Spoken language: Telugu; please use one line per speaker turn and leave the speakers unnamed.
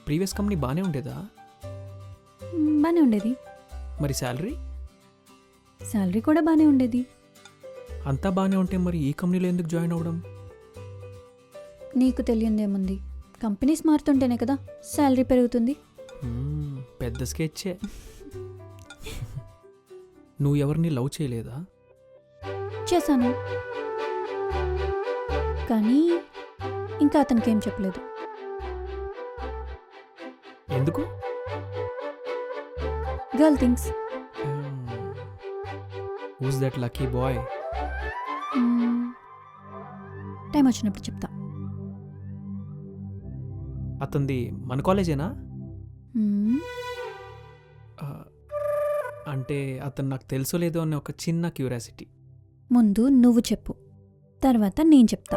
ప్రీవియస్ కంపెనీ బాగానే ఉండేదా?
బాగానే ఉండేది.
మరి శాలరీ
శాలరీ కూడా బాగానే ఉండేది.
అంతా బాగానే ఉంటే మరి ఈ కంపెనీలో ఎందుకు జాయిన్ అవ్వడం?
నీకు తెలియందేముంది, కంపెనీస్ మారుతుంటేనే కదా శాలరీ పెరుగుతుంది.
పెద్ద స్కెచ్చే. నువ్వు ఎవరిని లవ్ చేయలేదా?
చేశాను, కానీ ఇంకా అతనికి ఏం చెప్పలేదు.
ఎందుకు?
Girl things.
Who's that lucky boy?
Time వచ్చినప్పుడు చెప్తా.
అతనిది మన కాలేజేనా?
మ్మ్.
అంటే అతను నాకు తెలుసో లేదో అనే ఒక చిన్న క్యూరియాసిటీ.
ముందు నువ్వు చెప్పు, తర్వాత నేను చెప్తా.